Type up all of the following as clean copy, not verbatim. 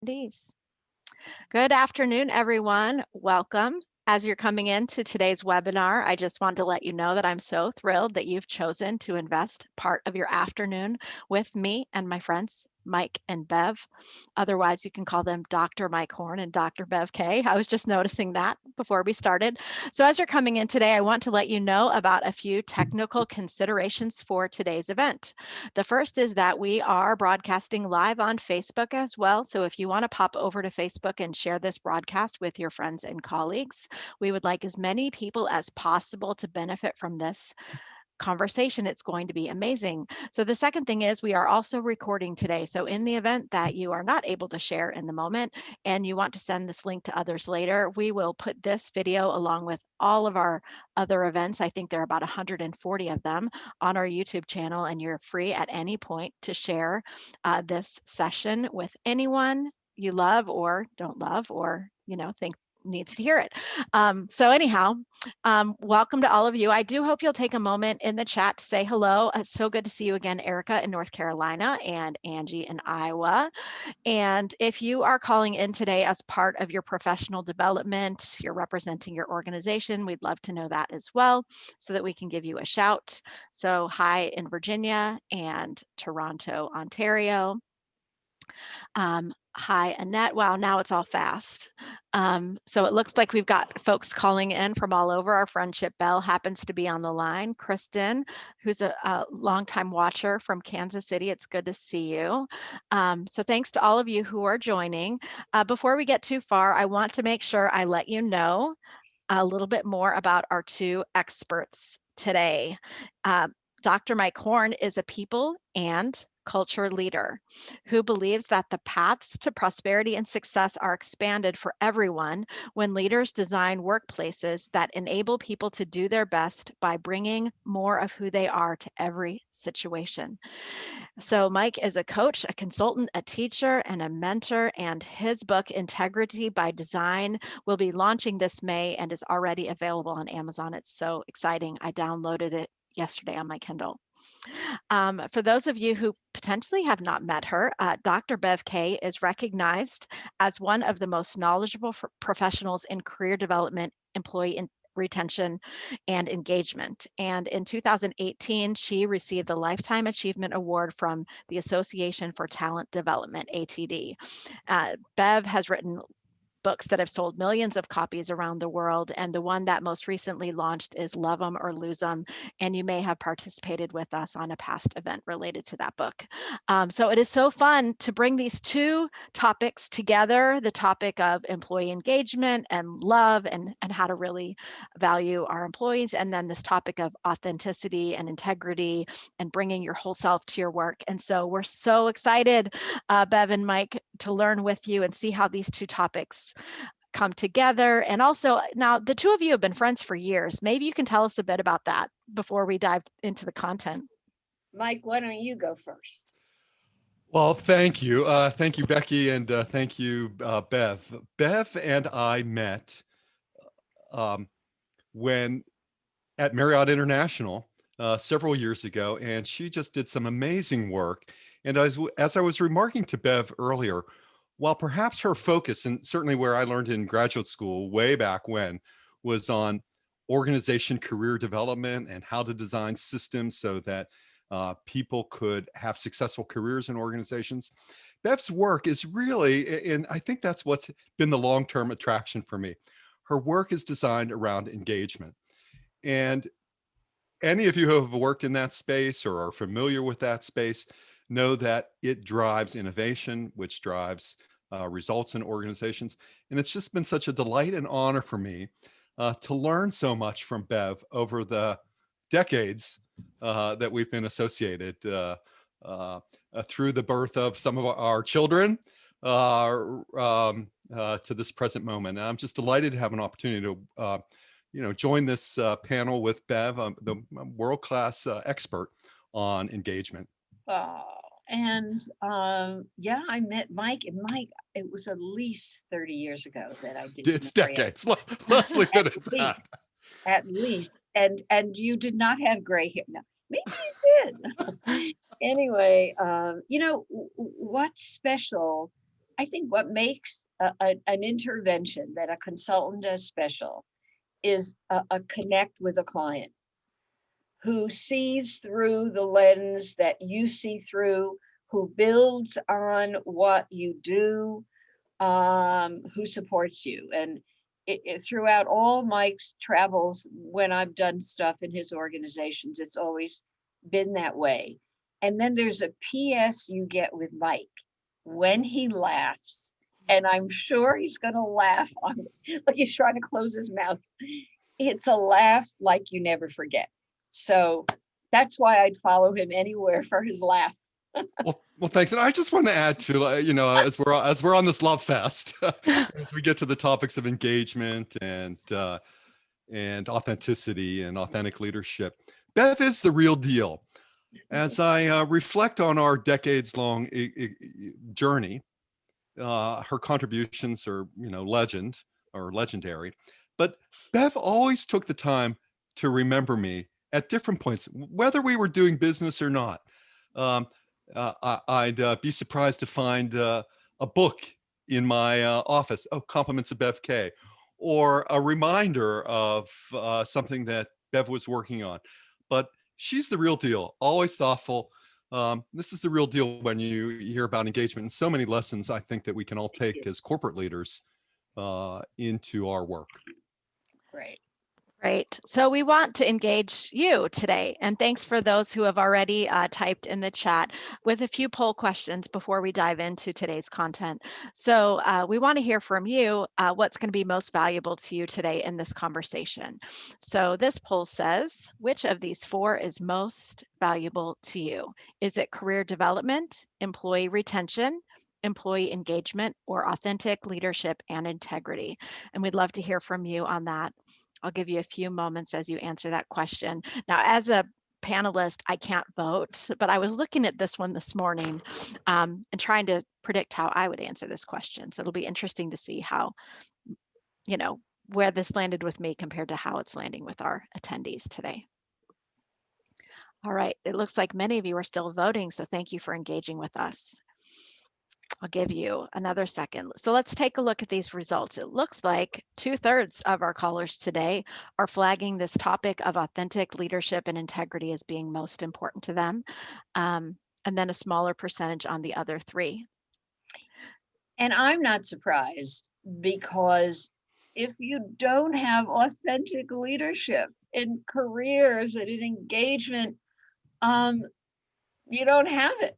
Attendees. Good afternoon, everyone. Welcome. As you're coming into today's webinar, I just want to let you know that I'm so thrilled that you've chosen to invest part of your afternoon with me and my friends, Mike and Bev. Otherwise, you can call them Dr. Mike Horne and Dr. Bev Kaye. I was just noticing that before we started. So as you're coming in today, I want to let you know about a few technical considerations for today's event. The first is that we are broadcasting live on Facebook as well. So if you want to pop over to Facebook and share this broadcast with your friends and colleagues, we would like as many people as possible to benefit from this conversation. It's going to be amazing. So the second thing is we are also recording today. So in the event that you are not able to share in the moment and you want to send this link to others later, we will put this video along with all of our other events. I think there are about 140 of them on our YouTube channel, and you're free at any point to share this session with anyone you love or don't love or think needs to hear it. So anyhow, welcome to all of you. I do hope you'll take a moment in the chat to say hello. It's so good to see you again, Erica in North Carolina and Angie in Iowa. And if you are calling in today as part of your professional development, you're representing your organization, we'd love to know that as well so that we can give you a shout. So hi in Virginia and Toronto, Ontario. Hi, Annette. Wow, now it's all fast. So it looks like we've got folks calling in from all over. Our friendship Bell happens to be on the line. Kristen, who's a longtime watcher from Kansas City, it's good to see you. So thanks to all of you who are joining. Before we get too far, I want to make sure I let you know a little bit more about our two experts today. Dr. Mike Horne is a people and culture leader who believes that the paths to prosperity and success are expanded for everyone when leaders design workplaces that enable people to do their best by bringing more of who they are to every situation. So Mike is a coach, a consultant, a teacher, and a mentor, and his book, Integrity by Design, will be launching this May and is already available on Amazon. It's so exciting. I downloaded it yesterday on my Kindle. For those of you who potentially have not met her, Dr. Bev Kaye is recognized as one of the most knowledgeable professionals in career development, employee retention, and engagement. And in 2018, she received the Lifetime Achievement Award from the Association for Talent Development, ATD. Bev has written books that have sold millions of copies around the world. And the one that most recently launched is Love 'em or Lose 'em. And you may have participated with us on a past event related to that book. So it is so fun to bring these two topics together, the topic of employee engagement and love and how to really value our employees. And then this topic of authenticity and integrity and bringing your whole self to your work. And so we're so excited, Bev and Mike, to learn with you and see how these two topics come together. And also, now the two of you have been friends for years. Maybe you can tell us a bit about that before we dive into the content. Mike, why don't you go first? Well, thank you. Thank you, Becky, and thank you, Bev. Bev and I met um, when at Marriott International several years ago, and she just did some amazing work. And as I was remarking to Bev earlier, while perhaps her focus, and certainly where I learned in graduate school way back when, was on organization career development and how to design systems so that people could have successful careers in organizations. Bev's work is really, and I think that's what's been the long-term attraction for me. Her work is designed around engagement. And any of you who have worked in that space or are familiar with that space know that it drives innovation, which drives results in organizations. And it's just been such a delight and honor for me to learn so much from Bev over the decades that we've been associated through the birth of some of our children to this present moment. And I'm just delighted to have an opportunity to join this panel with Bev, the world-class expert on engagement. Oh, and yeah, I met Mike, and Mike, it was at least 30 years ago that I did. It's decades. Let's leave it at that. At least, and you did not have gray hair. No, maybe you did. Anyway, what's special? I think what makes an intervention that a consultant does special is a connect with a client who sees through the lens that you see through, who builds on what you do, who supports you. And throughout all Mike's travels, when I've done stuff in his organizations, it's always been that way. And then there's a PS you get with Mike when he laughs. And I'm sure he's going to laugh like he's trying to close his mouth. It's a laugh like you never forget. So that's why I'd follow him anywhere for his laugh. Well, thanks. And I just want to add to, as we're on this love fest, as we get to the topics of engagement and authenticity and authentic leadership, Bev is the real deal. As I reflect on our decades-long journey, her contributions are, legendary. But Bev always took the time to remember me at different points, whether we were doing business or not. I'd be surprised to find a book in my office. Oh, compliments of Bev Kaye, or a reminder of something that Bev was working on. But she's the real deal, always thoughtful. This is the real deal when you hear about engagement, and so many lessons I think that we can all take as corporate leaders into our work. Great. Great. So we want to engage you today. And thanks for those who have already typed in the chat with a few poll questions before we dive into today's content. So we want to hear from you what's going to be most valuable to you today in this conversation. So this poll says, which of these four is most valuable to you? Is it career development, employee retention, employee engagement, or authentic leadership and integrity? And we'd love to hear from you on that. I'll give you a few moments as you answer that question. Now, as a panelist, I can't vote, but I was looking at this one this morning and trying to predict how I would answer this question. So it'll be interesting to see how, where this landed with me compared to how it's landing with our attendees today. All right, it looks like many of you are still voting, so thank you for engaging with us. I'll give you another second. So let's take a look at these results. It looks like 2/3 of our callers today are flagging this topic of authentic leadership and integrity as being most important to them. And then a smaller percentage on the other three. And I'm not surprised, because if you don't have authentic leadership in careers and in engagement, you don't have it.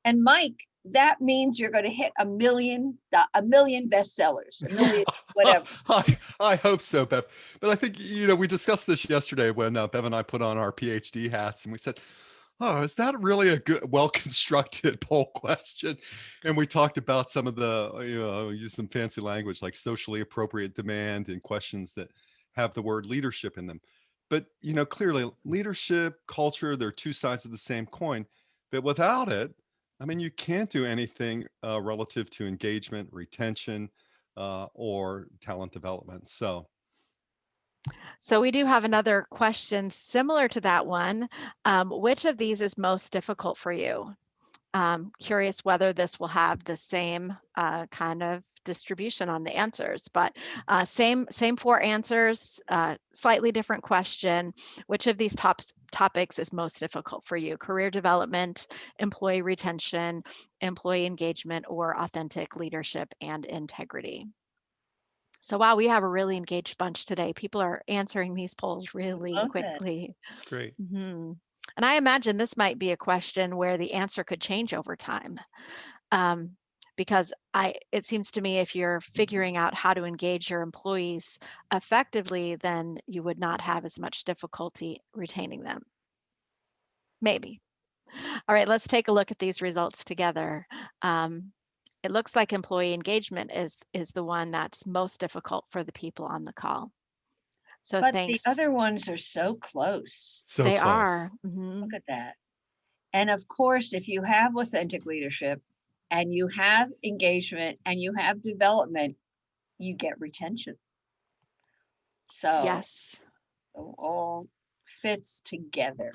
And Mike, that means you're going to hit a million bestsellers, a million whatever. I hope so, Bev. But I think, we discussed this yesterday when Bev and I put on our PhD hats, and we said, oh, is that really a good, well-constructed poll question? And we talked about some of the, use some fancy language like socially appropriate demand and questions that have the word leadership in them. But, clearly leadership, culture, they're two sides of the same coin. But without it, I mean, you can't do anything relative to engagement, retention, or talent development. So we do have another question similar to that one. Which of these is most difficult for you? Curious whether this will have the same kind of distribution on the answers, but same four answers, slightly different question. Which of these topics is most difficult for you? Career development, employee retention, employee engagement, or authentic leadership and integrity? So wow, we have a really engaged bunch today. People are answering these polls really quickly. great. Mm-hmm. And I imagine this might be a question where the answer could change over time. Because it seems to me if you're figuring out how to engage your employees effectively, then you would not have as much difficulty retaining them. Maybe. All right, let's take a look at these results together. It looks like employee engagement is the one that's most difficult for the people on the call. So but thanks. The other ones are so close. So they close. are. Mm-hmm. Look at that. And of course, if you have authentic leadership and you have engagement and you have development, you get retention. So yes, it all fits together.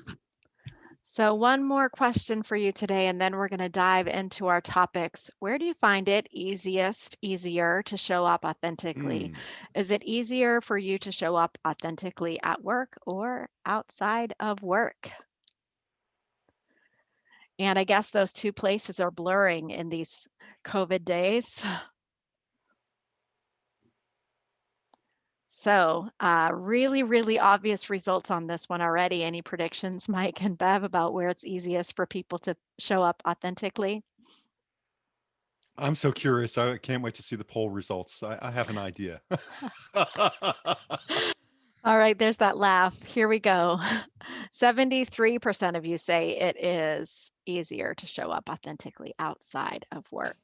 So, one more question for you today, and then we're going to dive into our topics. Where do you find it easier to show up authentically? Hmm. Is it easier for you to show up authentically at work or outside of work? And I guess those two places are blurring in these COVID days. So, really, really obvious results on this one already. Any predictions, Mike and Bev, about where it's easiest for people to show up authentically? I'm so curious. I can't wait to see the poll results. I have an idea. All right, there's that laugh. Here we go. 73% of you say it is easier to show up authentically outside of work.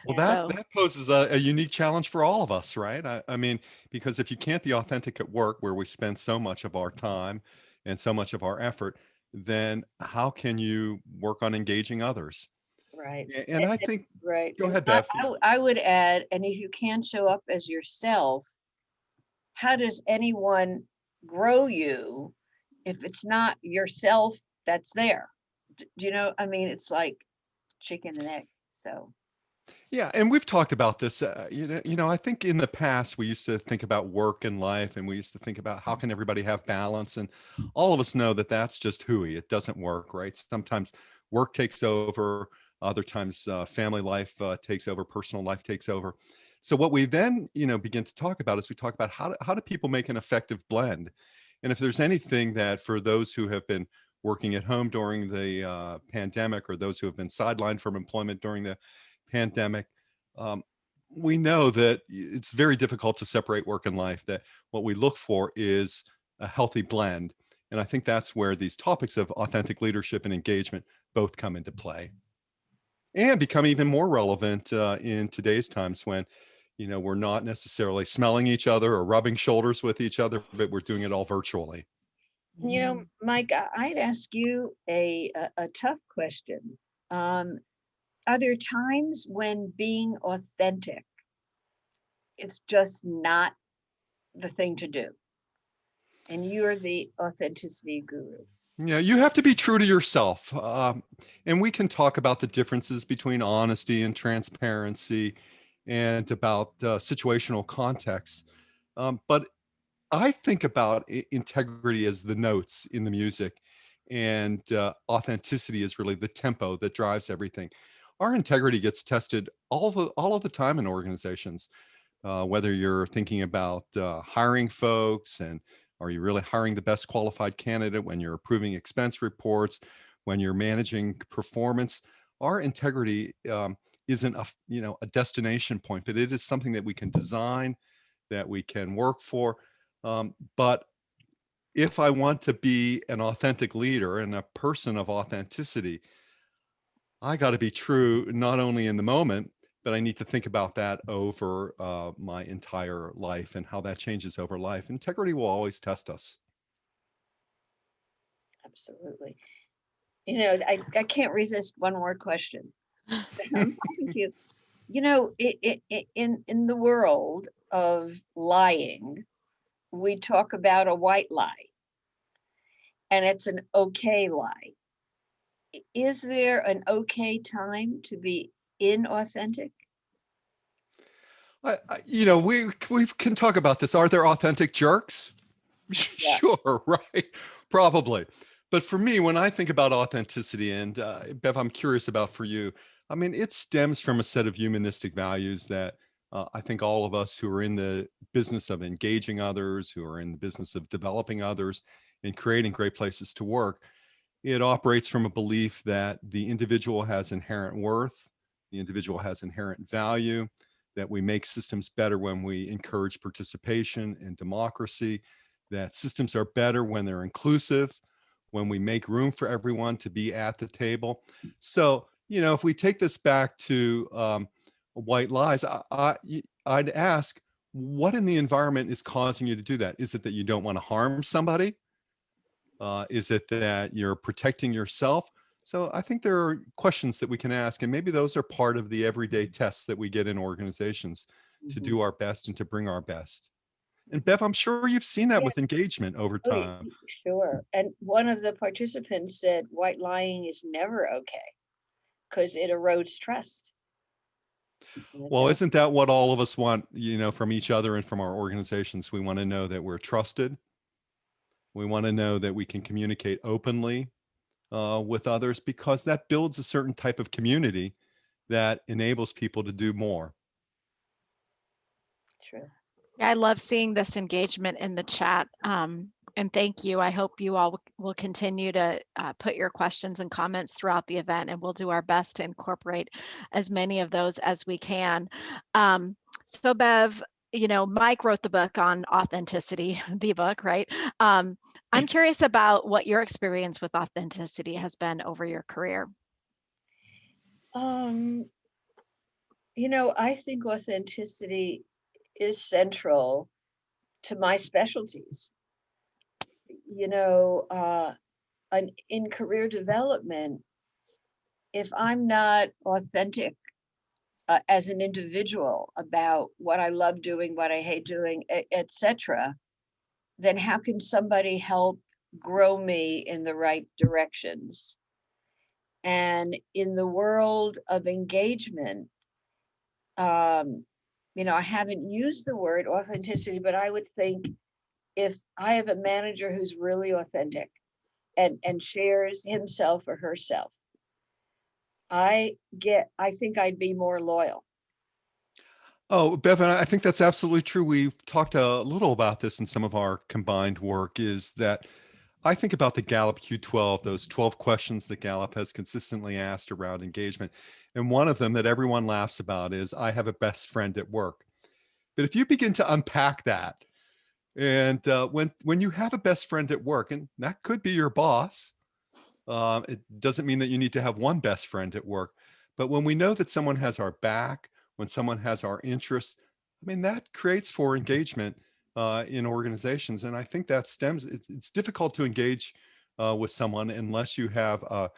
Well, Yeah. So, that poses a unique challenge for all of us, right? I mean, because if you can't be authentic at work, where we spend so much of our time and so much of our effort, then how can you work on engaging others? Right. And I think, Right. go And ahead, Beth. I would add, and if you can't show up as yourself, how does anyone grow you if it's not yourself that's there? Do you know? I mean, it's like chicken and egg. So, Yeah, and we've talked about this. I think in the past we used to think about work and life, and we used to think about how can everybody have balance. And all of us know that that's just hooey. It doesn't work, right? Sometimes work takes over. Other times, family life takes over. Personal life takes over. So what we then, begin to talk about is we talk about how do people make an effective blend. And if there's anything that for those who have been working at home during the pandemic, or those who have been sidelined from employment during the pandemic, um, we know that it's very difficult to separate work and life, that what we look for is a healthy blend. And I think that's where these topics of authentic leadership and engagement both come into play and become even more relevant in today's times when, we're not necessarily smelling each other or rubbing shoulders with each other, but we're doing it all virtually. Mike, I'd ask you a tough question. Um, are there times when being authentic, it's just not the thing to do? And you're the authenticity guru. Yeah, you have to be true to yourself. And we can talk about the differences between honesty and transparency and about situational context. But I think about integrity as the notes in the music, and authenticity is really the tempo that drives everything. Our integrity gets tested all of the time in organizations, whether you're thinking about hiring folks, and are you really hiring the best qualified candidate, when you're approving expense reports, when you're managing performance. Our integrity isn't a destination point, but it is something that we can design, that we can work for. But if I want to be an authentic leader and a person of authenticity, I got to be true not only in the moment, but I need to think about that over my entire life and how that changes over life. Integrity will always test us. Absolutely. I can't resist one more question. I'm talking to you. In the world of lying, we talk about a white lie, and it's an okay lie. Is there an okay time to be inauthentic? We can talk about this. Are there authentic jerks? Yeah. Sure, right? Probably. But for me, when I think about authenticity, and Bev, I'm curious about for you, I mean, it stems from a set of humanistic values that I think all of us who are in the business of engaging others, who are in the business of developing others and creating great places to work, it operates from a belief that the individual has inherent worth, the individual has inherent value, that we make systems better when we encourage participation and democracy, that systems are better when they're inclusive, when we make room for everyone to be at the table. So, if we take this back to white lies, I'd ask, what in the environment is causing you to do that? Is it that you don't want to harm somebody? Is it that you're protecting yourself? So I think there are questions that we can ask, and maybe those are part of the everyday tests that we get in organizations to Mhm. do our best and to bring our best. And Bev, I'm sure you've seen that Yeah. with engagement over Oh, time. sure. And one of the participants said white lying is never okay because it erodes trust. Well, isn't that what all of us want, from each other and from our organizations? We want to know that we're trusted. We want to know that we can communicate openly with others, because that builds a certain type of community that enables people to do more. True. Yeah, I love seeing this engagement in the chat. And thank you. I hope you all will continue to put your questions and comments throughout the event, and we'll do our best to incorporate as many of those as we can. So Bev, Mike wrote the book on authenticity, the book, right? I'm curious about what your experience with authenticity has been over your career. I think authenticity is central to my specialties. In career development, if I'm not authentic as an individual about what I love doing, what I hate doing, etc., then how can somebody help grow me in the right directions? And in the world of engagement, I haven't used the word authenticity, but I would think if I have a manager who's really authentic and shares himself or herself, I think I'd be more loyal. Oh, Bevan, I think that's absolutely true. We've talked a little about this in some of our combined work, is that I think about the Gallup Q12, those 12 questions that Gallup has consistently asked around engagement. And one of them that everyone laughs about is, I have a best friend at work. But if you begin to unpack that, and when you have a best friend at work, and that could be your boss, it doesn't mean that you need to have one best friend at work. But when we know that someone has our back, when someone has our interests, I mean, that creates for engagement in organizations. And I think that it's difficult to engage with someone unless you have a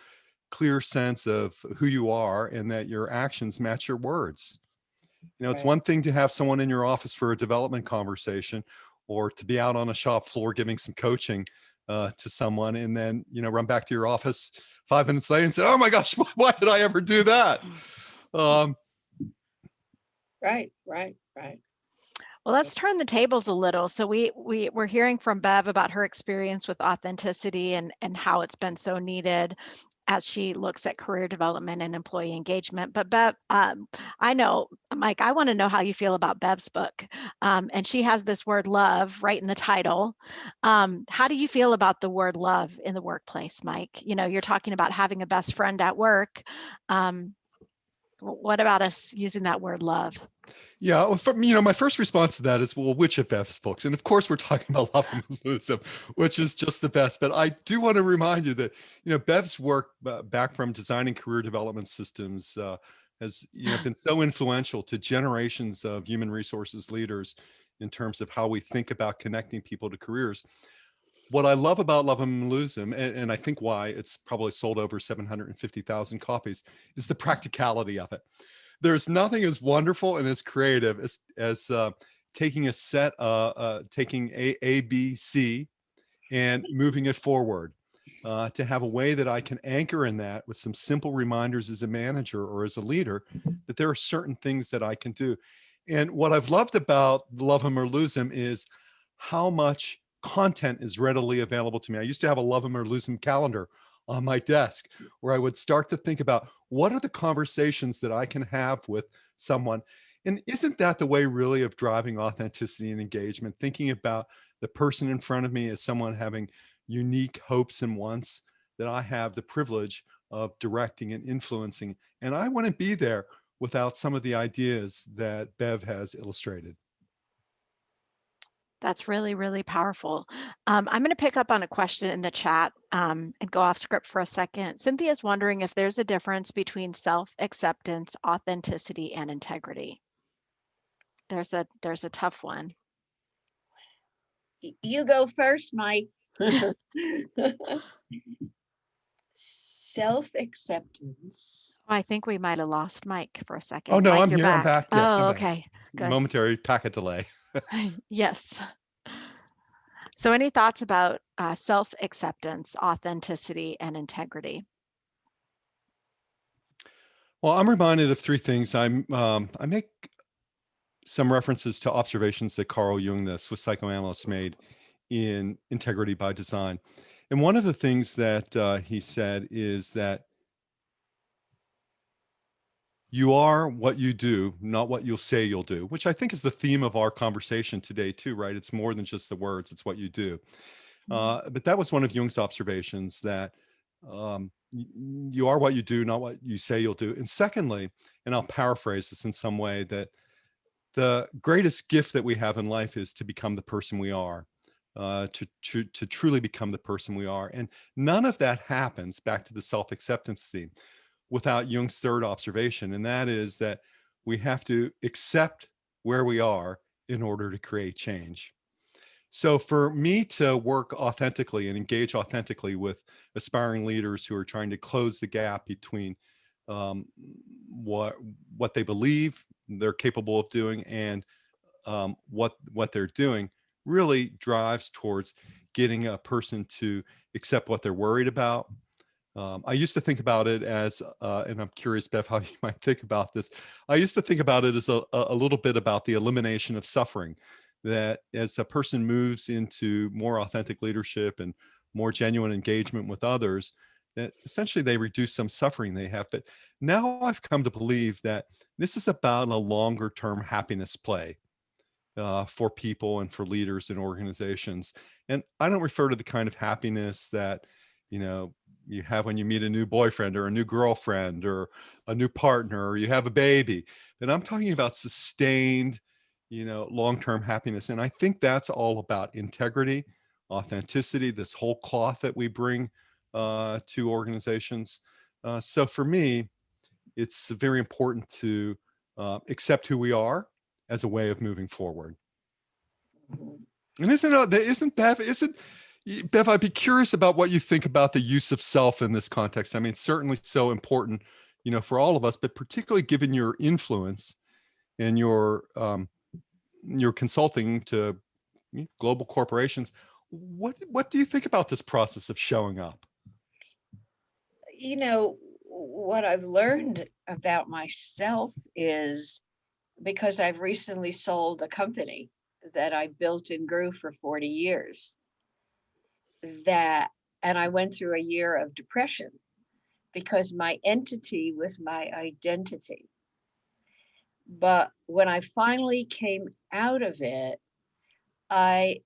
clear sense of who you are and that your actions match your words. It's Right. one thing to have someone in your office for a development conversation, or to be out on a shop floor giving some coaching to someone, and then run back to your office 5 minutes later and say, "Oh my gosh, why did I ever do that?" Right. Well, let's turn the tables a little. So we're hearing from Bev about her experience with authenticity and how it's been so needed as she looks at career development and employee engagement. But Bev, I know, Mike, I want to know how you feel about Bev's book. And she has this word love right in the title. How do you feel about the word love in the workplace, Mike? You're talking about having a best friend at work. What about us using that word love? Yeah, well, my first response to that is, well, which of Bev's books? And of course, we're talking about Love 'Em and Lose 'Em, which is just the best. But I do want to remind you that, Bev's work back from designing career development systems has, been so influential to generations of human resources leaders in terms of how we think about connecting people to careers. What I love about Love 'Em and Lose 'Em, and I think why it's probably sold over 750,000 copies, is the practicality of it. There's nothing as wonderful and as creative as taking a set, taking A, B, C, and moving it forward. To have a way that I can anchor in that with some simple reminders as a manager or as a leader that there are certain things that I can do. And what I've loved about Love 'Em or Lose 'Em is how much content is readily available to me. I used to have a Love 'Em or Lose 'Em calendar on my desk where I would start to think about, what are the conversations that I can have with someone? And isn't that the way really of driving authenticity and engagement? Thinking about the person in front of me as someone having unique hopes and wants that I have the privilege of directing and influencing. And I wouldn't be there without some of the ideas that Bev has illustrated. That's really, really powerful. I'm going to pick up on a question in the chat and go off script for a second. Cynthia's wondering if there's a difference between self-acceptance, authenticity, and integrity. There's a tough one. You go first, Mike. Self-acceptance. I think we might have lost Mike for a second. Oh no, Mike, I'm you're here. I'm back. back. Yes, I'm Oh, back. okay, good. Momentary packet delay. Yes. So any thoughts about self-acceptance, authenticity, and integrity? Well, I'm reminded of three things. I make some references to observations that Carl Jung, the Swiss psychoanalyst, made in Integrity by Design. And one of the things that he said is that you are what you do, not what you'll say you'll do, which I think is the theme of our conversation today too, right? It's more than just the words, it's what you do. But that was one of Jung's observations, that you are what you do, not what you say you'll do. And secondly, and I'll paraphrase this in some way, that the greatest gift that we have in life is to become the person we are, to truly become the person we are. And none of that happens, back to the self-acceptance theme, without Jung's third observation. And that is that we have to accept where we are in order to create change. So for me to work authentically and engage authentically with aspiring leaders who are trying to close the gap between um, what they believe they're capable of doing and what they're doing, really drives towards getting a person to accept what they're worried about. I used to think about it as, and I'm curious, Bev, how you might think about this. I used to think about it as a little bit about the elimination of suffering, that as a person moves into more authentic leadership and more genuine engagement with others, that essentially they reduce some suffering they have. But now I've come to believe that this is about a longer term happiness play for people and for leaders and organizations. And I don't refer to the kind of happiness that, you know, you have when you meet a new boyfriend or a new girlfriend or a new partner, or you have a baby. But I'm talking about sustained, long-term happiness. And I think that's all about integrity, authenticity, this whole cloth that we bring to organizations. So for me, it's very important to accept who we are as a way of moving forward. And Bev, I'd be curious about what you think about the use of self in this context. I mean, certainly so important, for all of us, but particularly given your influence and your consulting to global corporations. What do you think about this process of showing up? You know, what I've learned about myself is, because I've recently sold a company that I built and grew for 40 years, and I went through a year of depression because my entity was my identity. But when I finally came out of it, I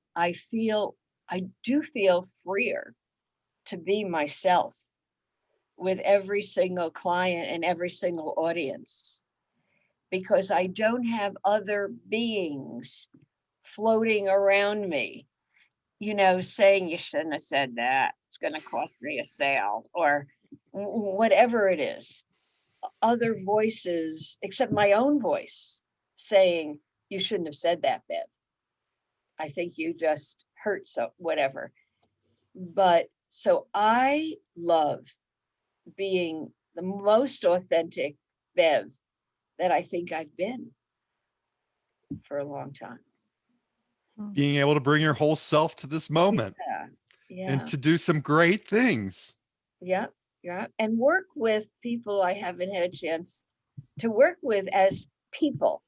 do feel freer to be myself with every single client and every single audience, because I don't have other beings floating around me, saying you shouldn't have said that, it's going to cost me a sale, or whatever it is. Other voices, except my own voice, saying, you shouldn't have said that, Bev. I think you just hurt, so whatever. But so I love being the most authentic Bev that I think I've been for a long time. Being able to bring your whole self to this moment Yeah. and to do some great things. Yeah. And work with people I haven't had a chance to work with as people,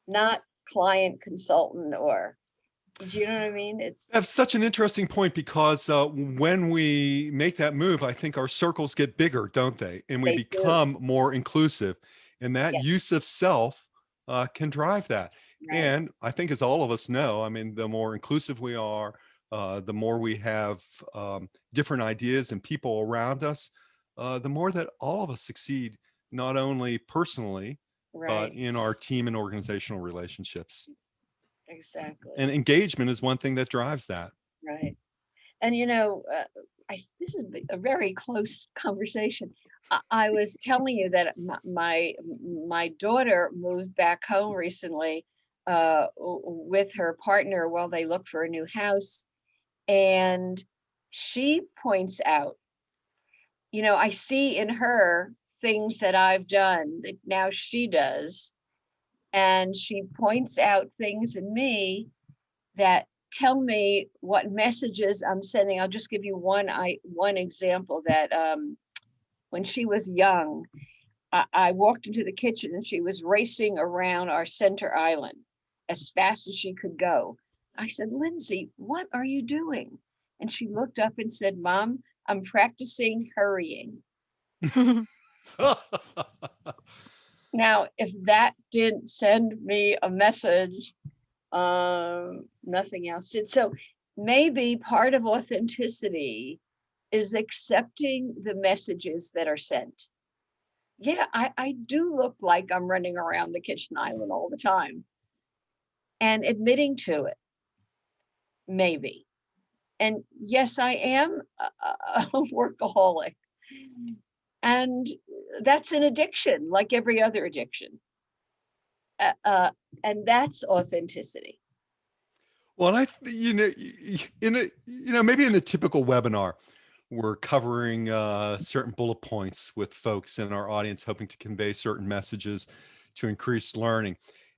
not client, consultant, or, do you know what I mean? That's such an interesting point, because when we make that move, I think our circles get bigger, don't they? And we become more inclusive. And that use of self can drive that. Right. And I think, as all of us know, I mean, the more inclusive we are, the more we have different ideas and people around us, the more that all of us succeed, not only personally, but in our team and organizational relationships. Exactly. And engagement is one thing that drives that. Right. And this is a very close conversation. I was telling you that my daughter moved back home recently with her partner while they look for a new house, and she points out, I see in her things that I've done that now she does, And she points out things in me that tell me what messages I'm sending. I'll just give you one example that when she was young, I walked into the kitchen and she was racing around our center island as fast as she could go. I said, Lindsay, what are you doing? And she looked up and said, Mom, I'm practicing hurrying. Now, if that didn't send me a message, nothing else did. So maybe part of authenticity is accepting the messages that are sent. Yeah, I do look like I'm running around the kitchen island all the time, and admitting to it, maybe. And yes, I am a workaholic, and that's an addiction, like every other addiction. And that's authenticity. Well, maybe in a typical webinar, we're covering certain bullet points with folks in our audience, hoping to convey certain messages to increase learning.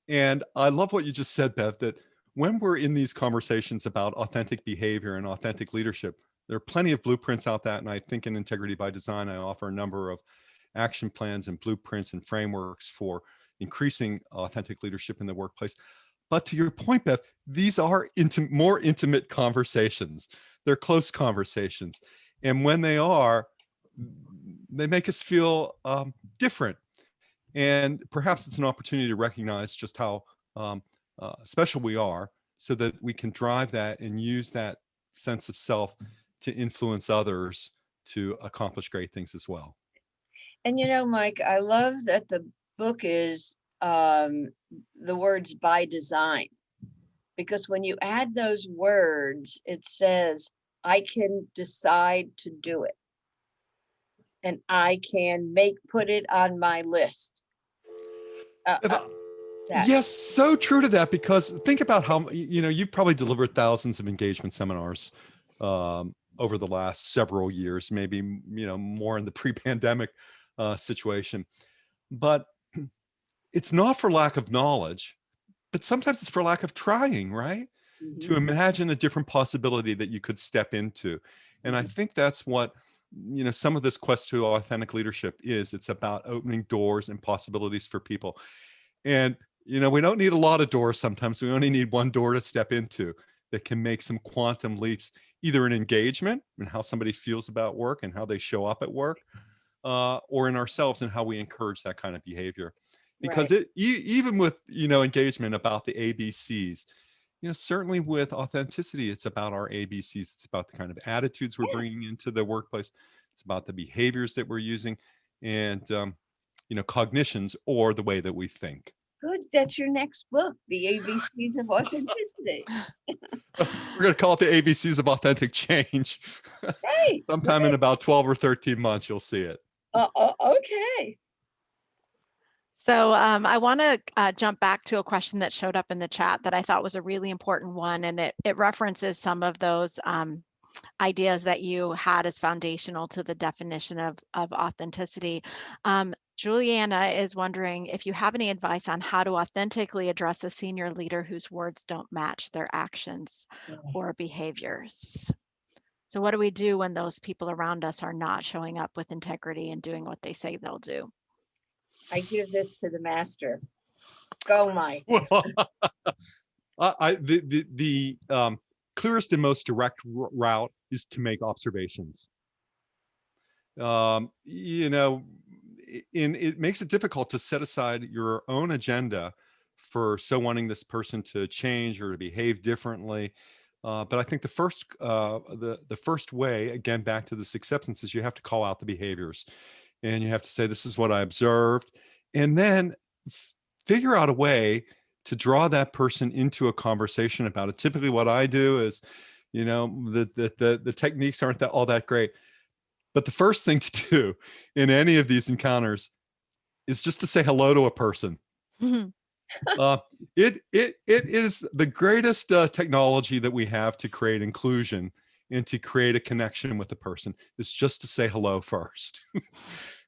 And I love what you just said, Bev, that when we're in these conversations about authentic behavior and authentic leadership, there are plenty of blueprints out that. And I think in Integrity by Design, I offer a number of action plans and blueprints and frameworks for increasing authentic leadership in the workplace. But to your point, Beth, these are more intimate conversations. They're close conversations. And when they are, they make us feel different. And perhaps it's an opportunity to recognize just how special we are, so that we can drive that and use that sense of self to influence others to accomplish great things as well. And Mike, I love that the book is the words by design, because when you add those words, it says, I can decide to do it. And I can put it on my list. Yes, so true to that, because think about how, you've probably delivered thousands of engagement seminars over the last several years, maybe, more in the pre-pandemic situation. But it's not for lack of knowledge, but sometimes it's for lack of trying, right? Mm-hmm. To imagine a different possibility that you could step into. And I think that's what, some of this quest to authentic leadership is. It's about opening doors and possibilities for people. And, we don't need a lot of doors. Sometimes we only need one door to step into that can make some quantum leaps, either in engagement and how somebody feels about work and how they show up at work, or in ourselves and how we encourage that kind of behavior. Because right. Even with, engagement about the ABCs, certainly with authenticity, it's about our ABCs. It's about the kind of attitudes we're bringing into the workplace. It's about the behaviors that we're using, and, cognitions, or the way that we think. Good. That's your next book, The ABCs of Authenticity. We're going to call it The ABCs of Authentic Change. Hey, sometime in about 12 or 13 months, you'll see it. Okay. So I want to jump back to a question that showed up in the chat that I thought was a really important one, and it references some of those ideas that you had as foundational to the definition of authenticity. Juliana is wondering if you have any advice on how to authentically address a senior leader whose words don't match their actions or behaviors. So what do we do when those people around us are not showing up with integrity and doing what they say they'll do? I give this to the master. Go, Mike. The clearest and most direct route is to make observations. It makes it difficult to set aside your own agenda for wanting this person to change or to behave differently. But I think the first way, again, back to this acceptance, is you have to call out the behaviors, and you have to say, this is what I observed, and then figure out a way to draw that person into a conversation about it. Typically what I do is, the techniques aren't all that great, but the first thing to do in any of these encounters is just to say hello to a person. Mm-hmm. It is the greatest technology that we have to create inclusion and to create a connection with the person, is just to say hello first.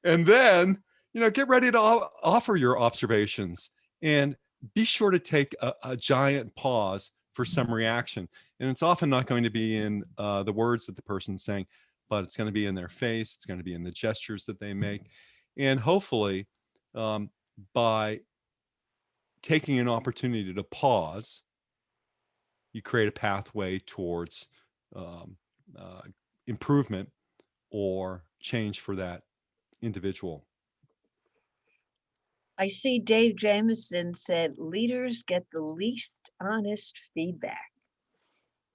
And then, get ready to offer your observations. And be sure to take a giant pause for some reaction. And it's often not going to be in the words that the person's saying, but it's going to be in their face. It's going to be in the gestures that they make. And hopefully, by taking an opportunity to pause, you create a pathway towards um, improvement or change for that individual. I see Dave Jameson said leaders get the least honest feedback,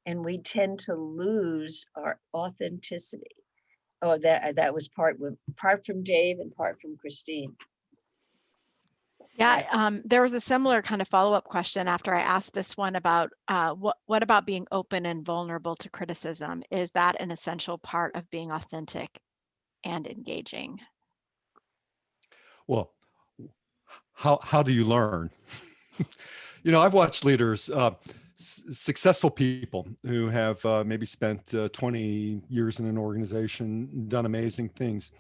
and we tend to lose our authenticity. Oh, that was part from Dave and part from Christine. Yeah, there was a similar kind of follow-up question after I asked this one about what about being open and vulnerable to criticism? Is that an essential part of being authentic and engaging? Well, how do you learn? I've watched leaders, successful people who have maybe spent 20 years in an organization, done amazing things.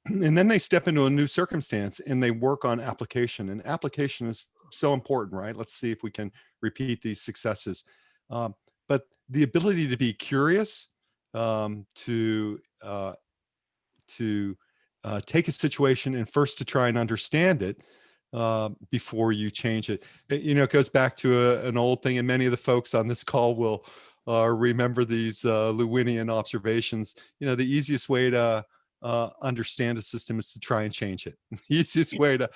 And then they step into a new circumstance and they work on application. And application is so important, right? Let's see if we can repeat these successes. But the ability to be curious, to take a situation and first to try and understand it before you change it. It goes back to an old thing, and many of the folks on this call will remember these Lewinian observations. The easiest way to understand a system is to try and change it. The easiest way to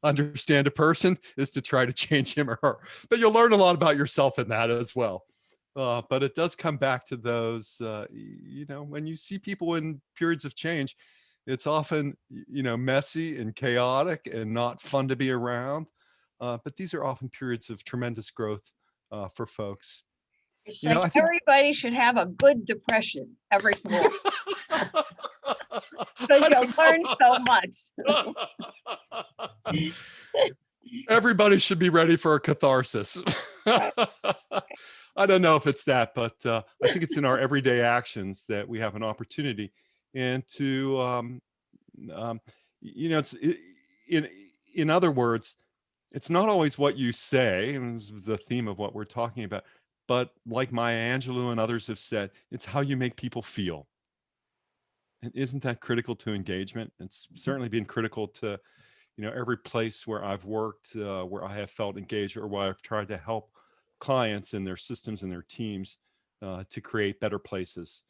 understand a person is to try to change him or her. But you'll learn a lot about yourself in that as well. But it does come back to those, when you see people in periods of change, it's often, messy and chaotic and not fun to be around. But these are often periods of tremendous growth for folks. It's like everybody should have a good depression every so often. Because you'll learn so much. Everybody should be ready for a catharsis. Right. I don't know if it's that, but I think it's in our everyday actions that we have an opportunity. And to, it's in other words, it's not always what you say, and this is the theme of what we're talking about, but like Maya Angelou and others have said, it's how you make people feel. And isn't that critical to engagement? It's certainly been critical to, every place where I've worked, where I have felt engaged, or where I've tried to help clients and their systems and their teams to create better places,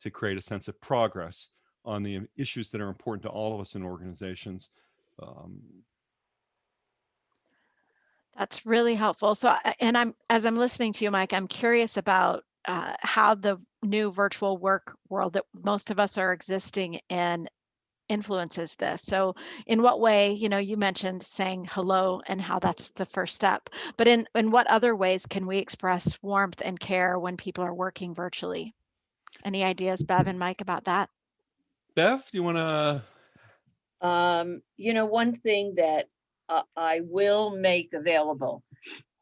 to create a sense of progress on the issues that are important to all of us in organizations. That's really helpful. So, as I'm listening to you, Mike, I'm curious about how the new virtual work world that most of us are existing in influences this. So, in what way, you mentioned saying hello and how that's the first step, but in what other ways can we express warmth and care when people are working virtually? Any ideas, Bev and Mike, about that? Bev, do you want to? One thing that I will make available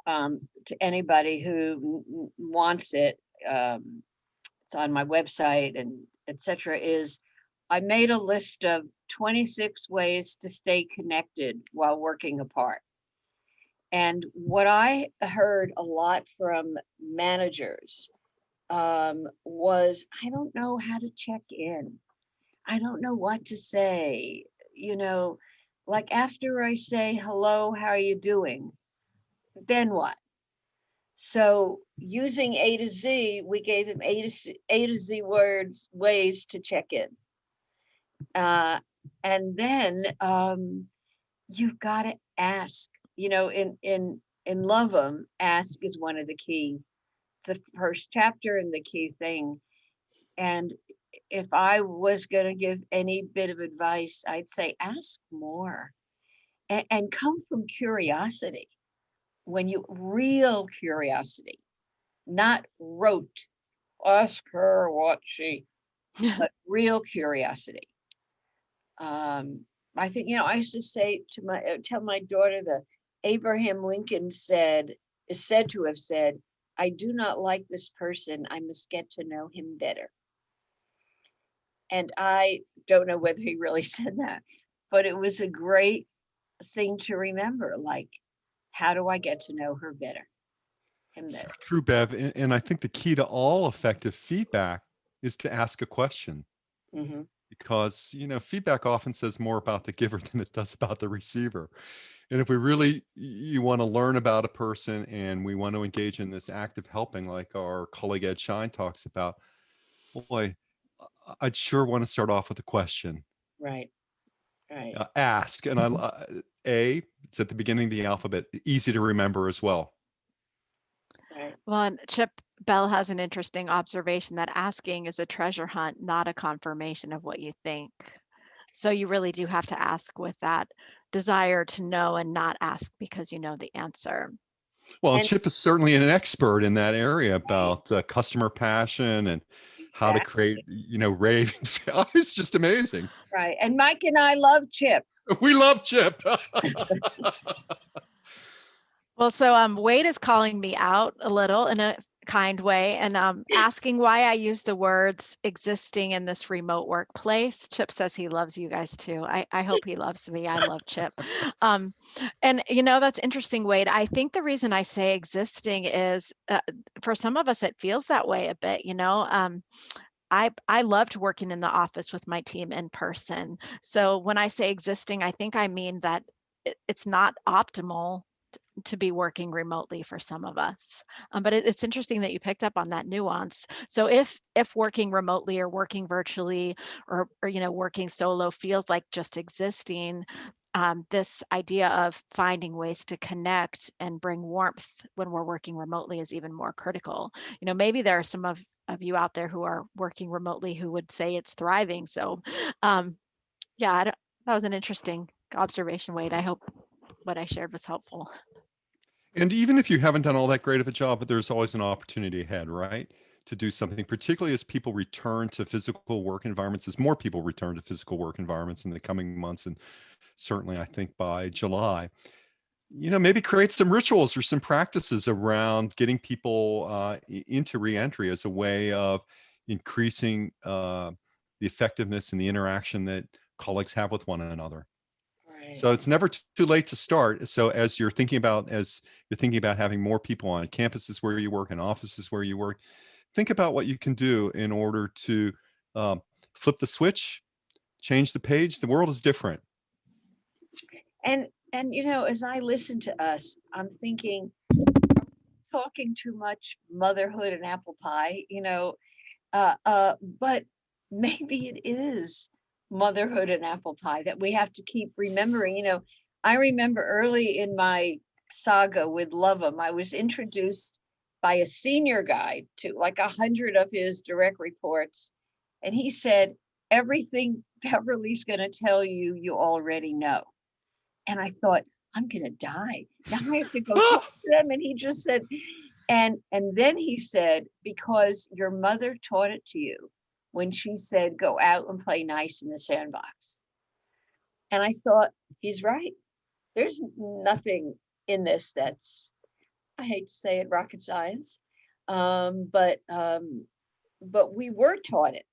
to anybody who wants it, it's on my website and etc., is I made a list of 26 ways to stay connected while working apart. And what I heard a lot from managers was, I don't know how to check in. I don't know what to say. Like after I say, hello, how are you doing? Then what? So using A to Z, we gave him A to Z ways to check in. And then you've got to ask, in Love 'Em, ask is one of the key. It's the first chapter and the key thing. And if I was going to give any bit of advice, I'd say ask more and come from curiosity. Real curiosity, not rote, ask her what she, but real curiosity. I think, I used to say tell my daughter that Abraham Lincoln is said to have said, I do not like this person. I must get to know him better. And I don't know whether he really said that, but it was a great thing to remember. Like, How do I get to know her better? Him So better. true, Bev. And I think the key to all effective feedback is to ask a question, Hmm. because, feedback often says more about the giver than it does about the receiver. And if we really, you want to learn about a person and we want to engage in this active helping, like our colleague Ed Shine talks about, boy, I'd sure want to start off with a question. Right. Right. Ask. And it's at the beginning of the alphabet, easy to remember as well. Right. Well, and Chip Bell has an interesting observation that asking is a treasure hunt, not a confirmation of what you think. So you really do have to ask with that desire to know and not ask because you know the answer. Well, and And Chip is certainly an expert in that area about customer passion and how to create, exactly. raving. It's just amazing. Right. And Mike and I love Chip. We love Chip. Well, so Wade is calling me out a little in a kind way and asking why I use the words existing in this remote workplace. Chip says he loves you guys too. I hope he loves me. I love Chip. Um, and that's interesting, Wade. I think the reason I say existing is for some of us, it feels that way a bit, I loved working in the office with my team in person. So when I say existing, I think I mean that it's not optimal to be working remotely for some of us. But it's interesting that you picked up on that nuance. So if working remotely or working virtually or working solo feels like just existing, this idea of finding ways to connect and bring warmth when we're working remotely is even more critical. Maybe there are some of you out there who are working remotely who would say it's thriving. So yeah, that was an interesting observation, Wade. I hope what I shared was helpful. And even if you haven't done all that great of a job, but there's always an opportunity ahead, right? To do something, particularly as people return to physical work environments, as more people return to physical work environments in the coming months, and certainly I think by July, maybe create some rituals or some practices around getting people into reentry as a way of increasing the effectiveness and the interaction that colleagues have with one another. Right. So it's never too late to start. So as you're thinking about having more people on campuses where you work and offices where you work, think about what you can do in order to um, flip the switch, change the page. The world is different. And as I listen to us, I'm thinking, talking too much motherhood and apple pie, but maybe it is motherhood and apple pie that we have to keep remembering. I remember early in my saga with Lovem, I was introduced by a senior guy to like 100 of his direct reports. And he said, everything Beverly's going to tell you, you already know. And I thought, I'm going to die. Now I have to go talk to them. And he just said, and then he said, because your mother taught it to you when she said, go out and play nice in the sandbox. And I thought, he's right. There's nothing in this that's, I hate to say it, rocket science. But we were taught it.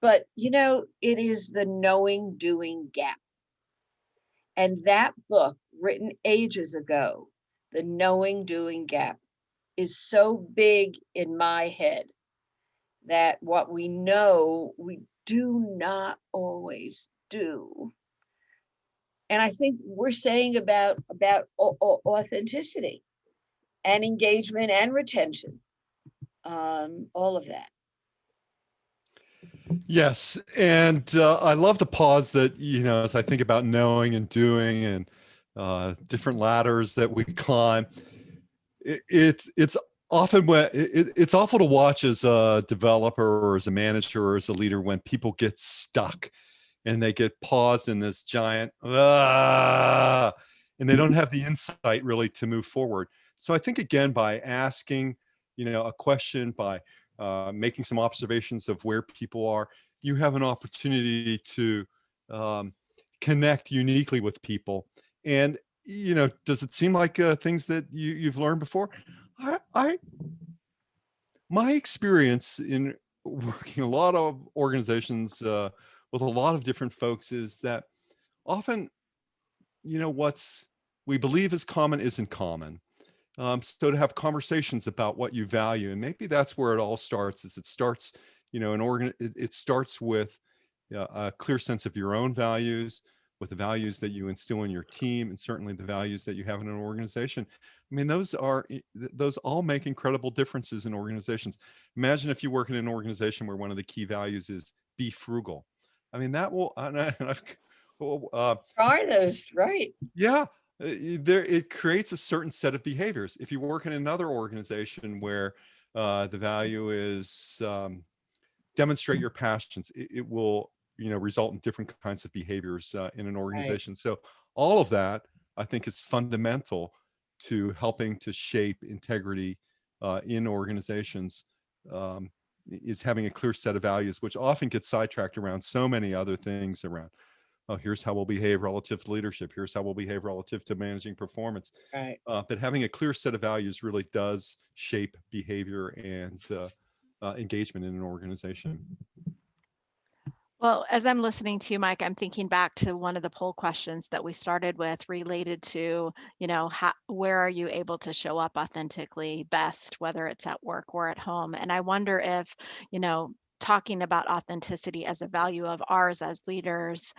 But it is the knowing doing gap. And that book, written ages ago, The Knowing Doing Gap, is so big in my head that what we know, we do not always do. And I think we're saying about authenticity and engagement and retention, all of that. Yes. And I love the pause that, as I think about knowing and doing and different ladders that we climb, it's often it's awful to watch as a developer or as a manager or as a leader when people get stuck and they get paused in this giant, and they don't have the insight really to move forward. So I think, again, by asking, a question, by making some observations of where people are, you have an opportunity to connect uniquely with people. And, does it seem like things that you've learned before? My experience in working a lot of organizations with a lot of different folks is that often, what's we believe is common isn't common. So to have conversations about what you value, and maybe that's where it all starts. Is it starts, it starts with a clear sense of your own values, with the values that you instill in your team, and certainly the values that you have in an organization. I mean, those all make incredible differences in organizations. Imagine if you work in an organization where one of the key values is be frugal. I mean, that will, well, Are those right? yeah, there it creates a certain set of behaviors. If you work in another organization where the value is demonstrate your passions, it will result in different kinds of behaviors in an Right. organization. So all of that, I think, is fundamental to helping to shape integrity in organizations. Is having a clear set of values, which often gets sidetracked around so many other things around, oh, here's how we'll behave relative to leadership. Here's how we'll behave relative to managing performance. Right. But having a clear set of values really does shape behavior and engagement in an organization. Well, as I'm listening to you, Mike, I'm thinking back to one of the poll questions that we started with related to, where are you able to show up authentically best, whether it's at work or at home? And I wonder if, talking about authenticity as a value of ours as leaders,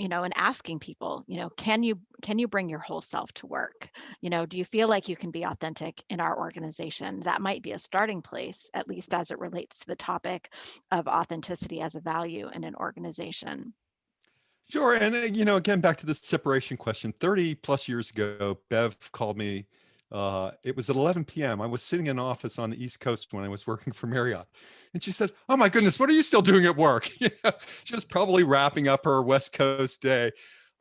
and asking people, can you bring your whole self to work? Do you feel like you can be authentic in our organization? That might be a starting place, at least as it relates to the topic of authenticity as a value in an organization. Sure. And, again, back to the separation question, 30 plus years ago, Bev called me. It was at 11 p.m. I was sitting in office on the East Coast when I was working for Marriott. And she said, "Oh, my goodness, what are you still doing at work?" She was probably wrapping up her West Coast day.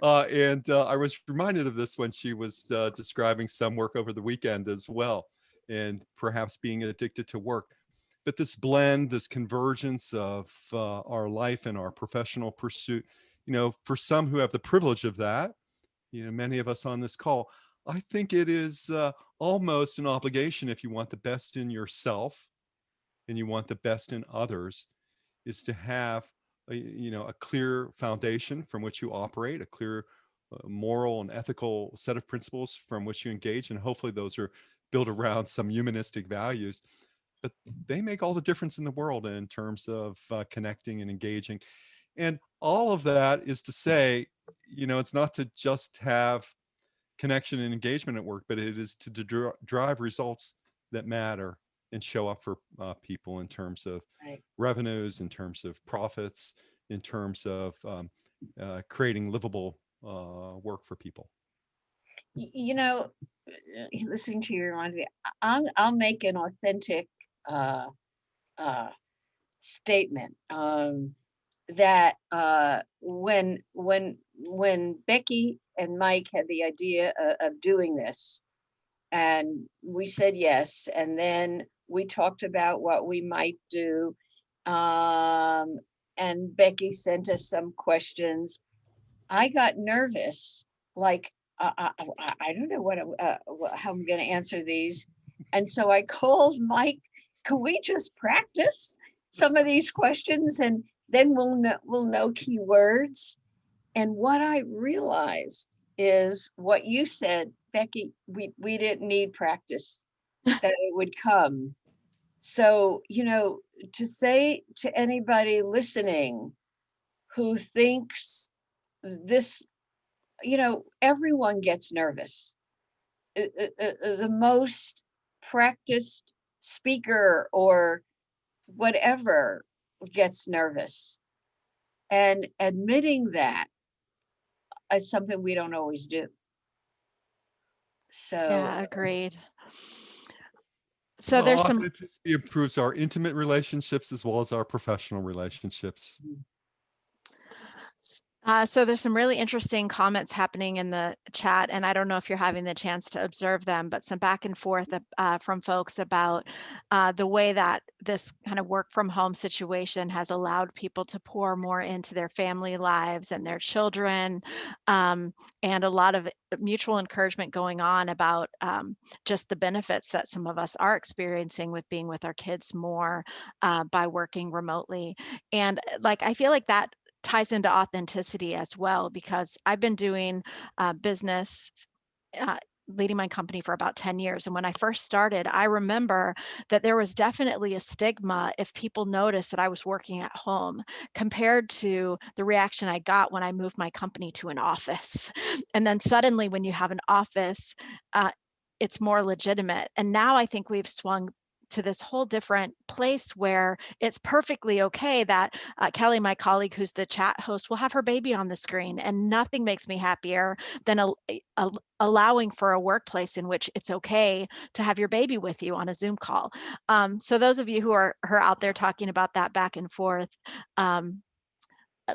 And I was reminded of this when she was describing some work over the weekend as well, and perhaps being addicted to work. But this blend, this convergence of our life and our professional pursuit, for some who have the privilege of that, many of us on this call, I think it is almost an obligation, if you want the best in yourself and you want the best in others, is to have a clear foundation from which you operate, a clear moral and ethical set of principles from which you engage, and hopefully those are built around some humanistic values. But they make all the difference in the world in terms of connecting and engaging. And all of that is to say, it's not to just have connection and engagement at work, but it is to drive results that matter and show up for people in terms of Right. revenues, in terms of profits, in terms of creating livable work for people. Listening to you reminds me, I'll make an authentic uh, uh, statement, that when Becky and Mike had the idea of doing this, and we said yes, and then we talked about what we might do, and Becky sent us some questions. I got nervous, like I don't know how I'm going to answer these, and so I called Mike. Can we just practice some of these questions, and then we'll know keywords? And what I realized is what you said, Becky. We didn't need practice; that it would come. So to say to anybody listening who thinks this, everyone gets nervous. The most practiced speaker or whatever gets nervous. And admitting that is something we don't always do. So, Yeah, agreed. So there's some Authenticity improves our intimate relationships as well as our professional relationships. So there's some really interesting comments happening in the chat, and I don't know if you're having the chance to observe them, but some back and forth from folks about the way that this kind of work from home situation has allowed people to pour more into their family lives and their children, and a lot of mutual encouragement going on about just the benefits that some of us are experiencing with being with our kids more by working remotely. And I feel like that ties into authenticity as well, because I've been doing business leading my company for about 10 years. And when I first started, I remember that there was definitely a stigma if people noticed that I was working at home compared to the reaction I got when I moved my company to an office. And then suddenly, when you have an office, it's more legitimate. And now I think we've swung to this whole different place where it's perfectly okay that Kelly, my colleague, who's the chat host, will have her baby on the screen. And nothing makes me happier than allowing for a workplace in which it's okay to have your baby with you on a Zoom call. So those of you who are out there talking about that back and forth,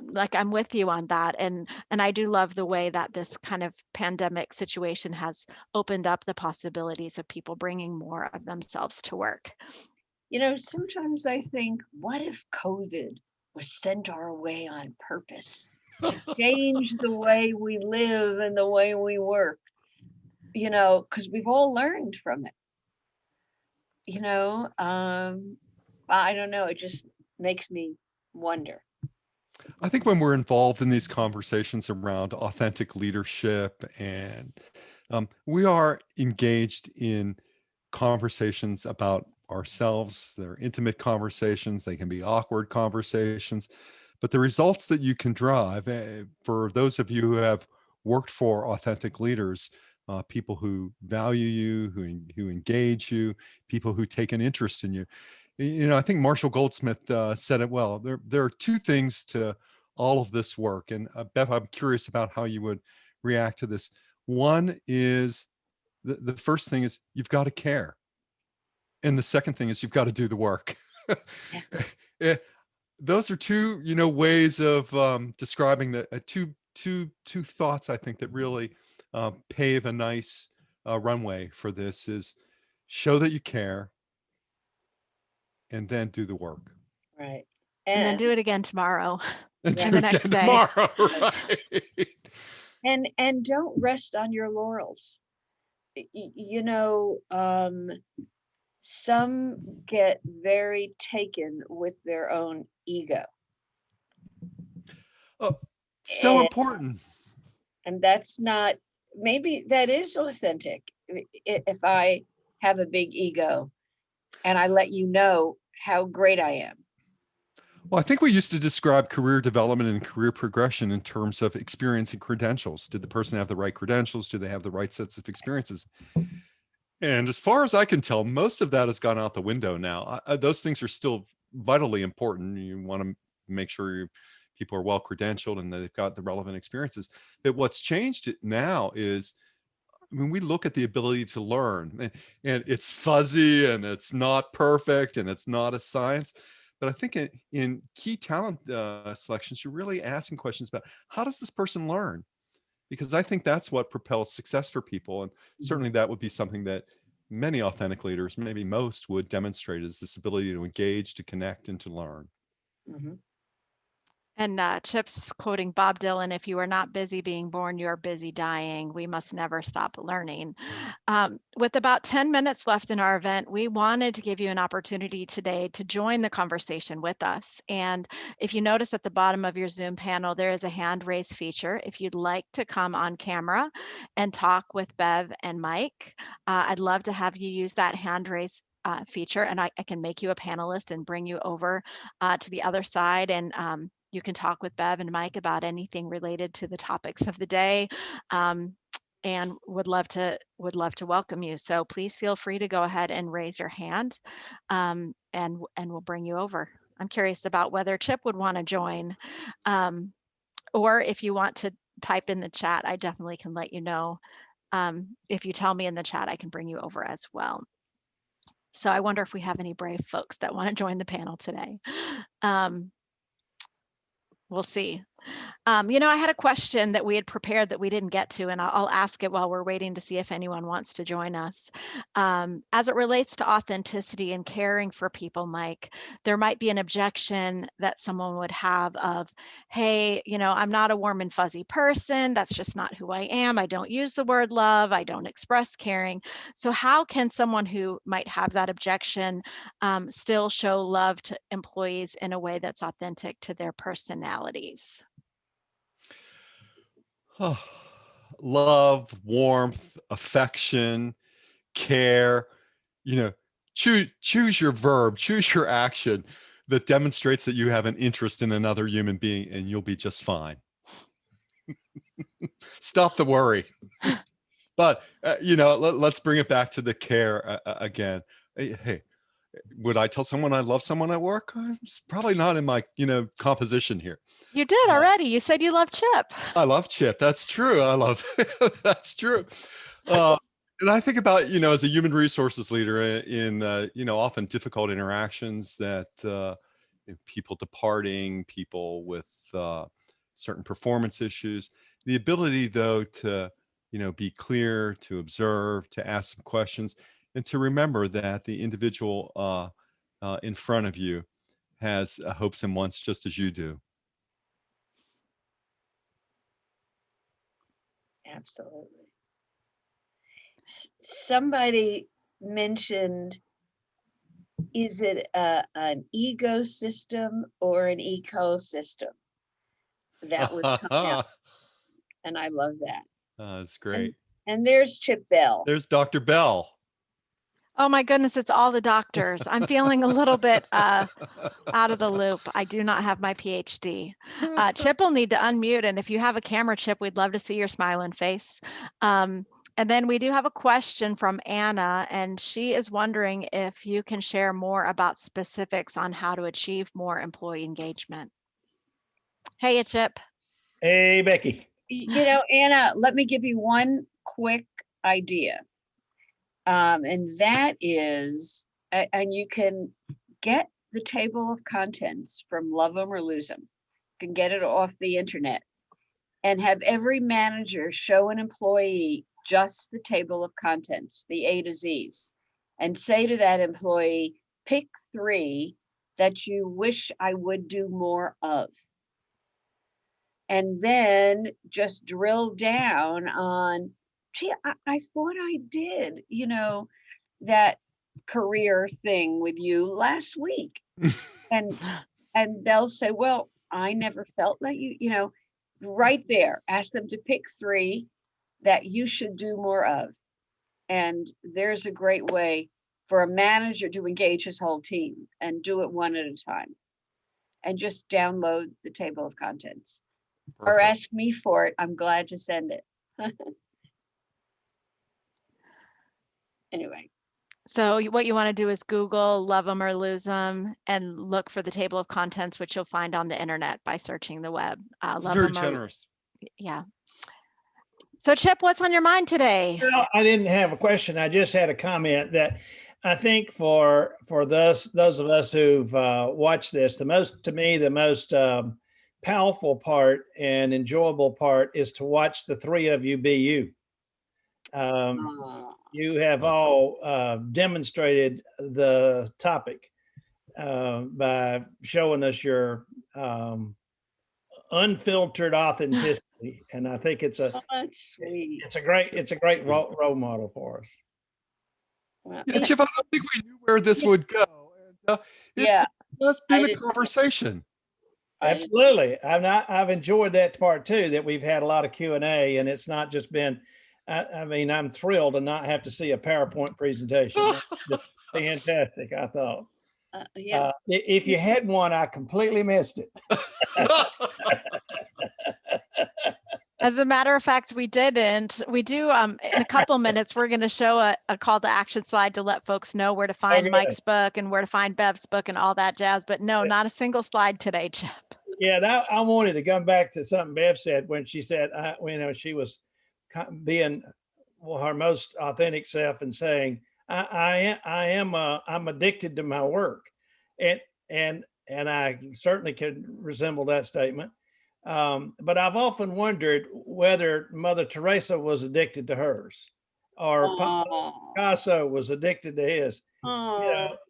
like I'm with you on that. And I do love the way that this kind of pandemic situation has opened up the possibilities of people bringing more of themselves to work. Sometimes I think, what if COVID was sent our way on purpose to change the way we live and the way we work? Because we've all learned from it. I don't know. It just makes me wonder. I think when we're involved in these conversations around authentic leadership, and we are engaged in conversations about ourselves. They're intimate conversations. They can be awkward conversations. But the results that you can drive, for those of you who have worked for authentic leaders, people who value you, who engage you, people who take an interest in you. I think Marshall Goldsmith said it well. There are two things to all of this work. And Bev, I'm curious about how you would react to this. One is the first thing is you've got to care. And the second thing is you've got to do the work. Those are two, ways of describing the two thoughts, I think, that really pave a nice runway for this is show that you care and then do the work. Right. And then do it again tomorrow. And do the it next again day. tomorrow, right? And don't rest on your laurels. Some get very taken with their own ego. Oh, so important. And that's not, maybe that is authentic. If I have a big ego and I let you know how great I am. Well, I think we used to describe career development and career progression in terms of experience and credentials. Did the person have the right credentials? Do they have the right sets of experiences? And as far as I can tell, most of that has gone out the window now. Those things are still vitally important. You want to make sure people are well credentialed and that they've got the relevant experiences. But what's changed now is, we look at the ability to learn, and it's fuzzy and it's not perfect and it's not a science. But I think in key talent selections, you're really asking questions about how does this person learn? Because I think that's what propels success for people. And certainly that would be something that many authentic leaders, maybe most, would demonstrate, is this ability to engage, to connect, and to learn. Mm-hmm. And Chip's quoting Bob Dylan, if you are not busy being born, you are busy dying. We must never stop learning. With about 10 minutes left in our event, we wanted to give you an opportunity today to join the conversation with us. And if you notice at the bottom of your Zoom panel, there is a hand raise feature. If you'd like to come on camera and talk with Bev and Mike, I'd love to have you use that hand raise feature, and I can make you a panelist and bring you over to the other side, and you can talk with Bev and Mike about anything related to the topics of the day, and would love to welcome you. So please feel free to go ahead and raise your hand, and we'll bring you over. I'm curious about whether Chip would want to join, or if you want to type in the chat, I definitely can let you know. If you tell me in the chat, I can bring you over as well. So I wonder if we have any brave folks that want to join the panel today. We'll see. I had a question that we had prepared that we didn't get to, and I'll ask it while we're waiting to see if anyone wants to join us. As it relates to authenticity and caring for people, Mike, there might be an objection that someone would have of, hey, I'm not a warm and fuzzy person. That's just not who I am. I don't use the word love. I don't express caring. So how can someone who might have that objection still show love to employees in a way that's authentic to their personalities? Oh, love, warmth, affection, care, choose your verb, choose your action that demonstrates that you have an interest in another human being, and you'll be just fine. Stop the worry. But, let's bring it back to the care again. Hey, would I tell someone I love someone at work? It's probably not in my, composition here. You did already. You said you love Chip. I love Chip. That's true. I love, that's true. And I think about, as a human resources leader in often difficult interactions that people departing, people with certain performance issues, the ability though to, be clear, to observe, to ask some questions, and to remember that the individual in front of you has hopes and wants just as you do. Absolutely. Somebody mentioned, is it an ecosystem or an ecosystem? That would come out. And I love that. That's great. And there's Chip Bell. There's Dr. Bell. Oh my goodness, it's all the doctors. I'm feeling a little bit out of the loop. I do not have my PhD. Chip will need to unmute, and if you have a camera, Chip, we'd love to see your smiling face. And then we do have a question from Anna, and she is wondering if you can share more about specifics on how to achieve more employee engagement. Hey, Chip. Hey, Becky. Anna, let me give you one quick idea. And that is, and you can get the table of contents from Love 'em or Lose 'em. You can get it off the internet and have every manager show an employee just the table of contents, the A to Z's, and say to that employee, pick 3 that you wish I would do more of. And then just drill down on, gee, I thought I did, that career thing with you last week. and they'll say, well, I never felt like you, right there, ask them to pick 3 that you should do more of. And there's a great way for a manager to engage his whole team and do it one at a time. And just download the table of contents. Perfect. Or ask me for it. I'm glad to send it. Anyway. So what you want to do is Google Love 'em or Lose 'em and look for the table of contents, which you'll find on the internet by searching the web. It's very generous. Yeah. So Chip, what's on your mind today? Well, I didn't have a question. I just had a comment that I think for those of us who've watched this, the most powerful part and enjoyable part is to watch the 3 of you be you. You have all demonstrated the topic by showing us your unfiltered authenticity, and I think it's a great role model for us. Well, yeah, Chip, I don't think we knew where this would go. And, it's been a conversation. Absolutely. I've enjoyed that part too, that we've had a lot of Q&A, and it's not just been, I'm thrilled to not have to see a PowerPoint presentation. Just fantastic, I thought. If you had one, I completely missed it. As a matter of fact, we didn't. We do, in a couple minutes, we're going to show a call to action slide to let folks know where to find Mike's book and where to find Bev's book and all that jazz. But no, not a single slide today, Chip. Yeah, I wanted to come back to something Bev said when she said, she was being her most authentic self and saying, I'm addicted to my work. And I certainly could resemble that statement. But I've often wondered whether Mother Teresa was addicted to hers, or Picasso was addicted to his.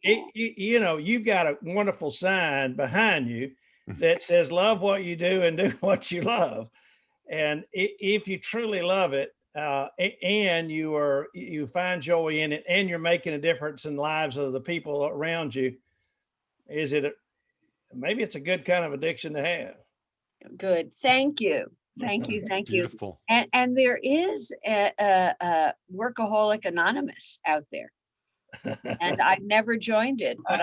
You've got a wonderful sign behind you that says, love what you do and do what you love. And if you truly love it, and you find joy in it, and you're making a difference in the lives of the people around you, maybe it's a good kind of addiction to have. Good. Thank you. Thank you. Thank you. Beautiful. And there is a Workaholic Anonymous out there. And I've never joined it, but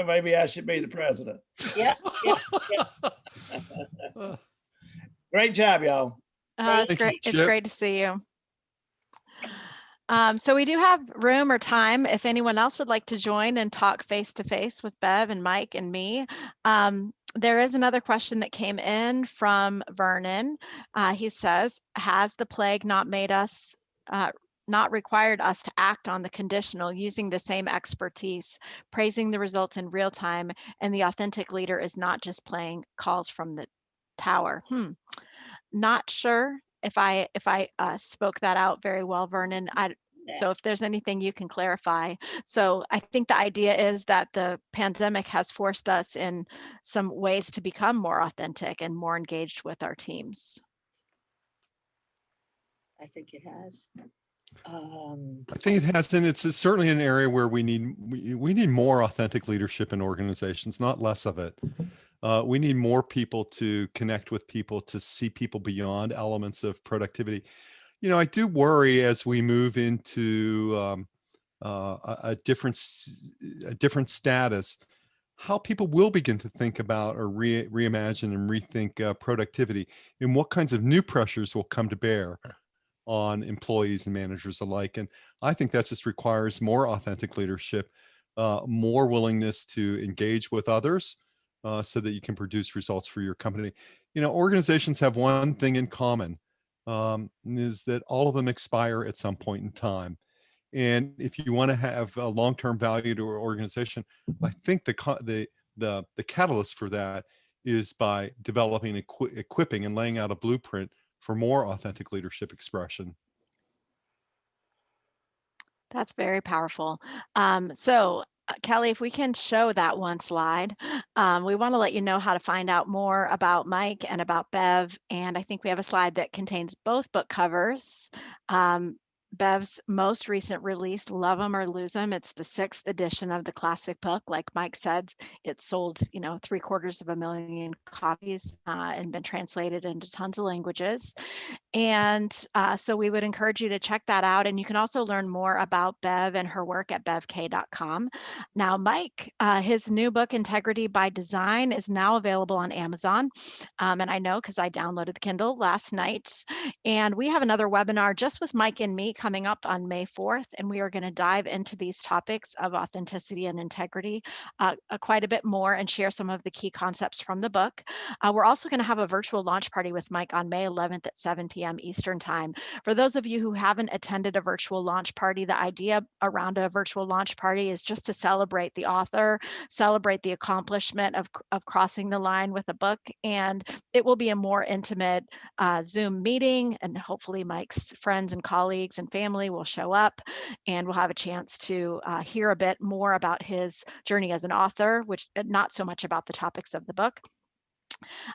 Maybe I should be the president. yeah. Great job, y'all. It's Thank you, great. It's Chip. great to see you. So we do have room or time if anyone else would like to join and talk face to face with Bev and Mike and me. There is another question that came in from Vernon. He says, has the plague not required us to act on the conditional using the same expertise, praising the results in real time, and the authentic leader is not just playing calls from the tower? Not sure if I spoke that out very well, Vernon. So if there's anything you can clarify. So I think the idea is that the pandemic has forced us in some ways to become more authentic and more engaged with our teams. I think it has. I think it has, and it's certainly an area where we need more authentic leadership in organizations, not less of it. We need more people to connect with people, to see people beyond elements of productivity. I do worry as we move into a different status, how people will begin to think about or reimagine and rethink productivity, and what kinds of new pressures will come to bear on employees and managers alike. And I think that just requires more authentic leadership, more willingness to engage with others so that you can produce results for your company. Organizations have one thing in common, is that all of them expire at some point in time. And if you want to have a long-term value to our organization, I think the catalyst for that is by developing, equipping, and laying out a blueprint for more authentic leadership expression. That's very powerful. Kelly, if we can show that one slide, we want to let you know how to find out more about Mike and about Bev. And I think we have a slide that contains both book covers. Bev's most recent release, Love 'Em or Lose 'Em. It's the 6th edition of the classic book. Like Mike said, it's sold, 750,000 copies and been translated into tons of languages. And so we would encourage you to check that out. And you can also learn more about Bev and her work at bevkaye.com. Now, Mike, his new book, Integrity by Design, is now available on Amazon. And I know because I downloaded the Kindle last night. And we have another webinar just with Mike and me coming up on May 4th. And we are going to dive into these topics of authenticity and integrity quite a bit more and share some of the key concepts from the book. We're also going to have a virtual launch party with Mike on May 11th at 7 p.m. Eastern Time. For those of you who haven't attended a virtual launch party, the idea around a virtual launch party is just to celebrate the author, celebrate the accomplishment of crossing the line with a book, and it will be a more intimate Zoom meeting, and hopefully Mike's friends and colleagues and family will show up, and we'll have a chance to hear a bit more about his journey as an author, which not so much about the topics of the book.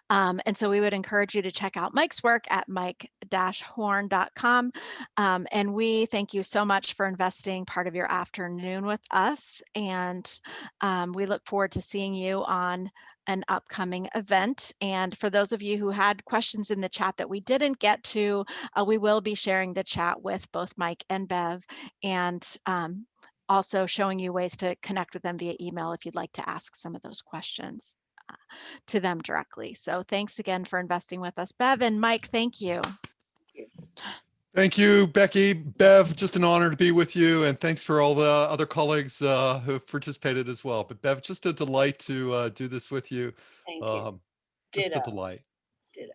And so we would encourage you to check out Mike's work at mike-horne.com. And we thank you so much for investing part of your afternoon with us. And we look forward to seeing you on an upcoming event. And for those of you who had questions in the chat that we didn't get to, we will be sharing the chat with both Mike and Bev, and also showing you ways to connect with them via email if you'd like to ask some of those questions to them directly. So thanks again for investing with us. Bev and Mike, thank you. Thank you, Becky. Bev, just an honor to be with you. And thanks for all the other colleagues who have participated as well. But Bev, just a delight to do this with you. Thank you. Just Ditto. a delight. Ditto.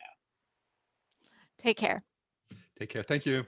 Take care. Take care. Thank you.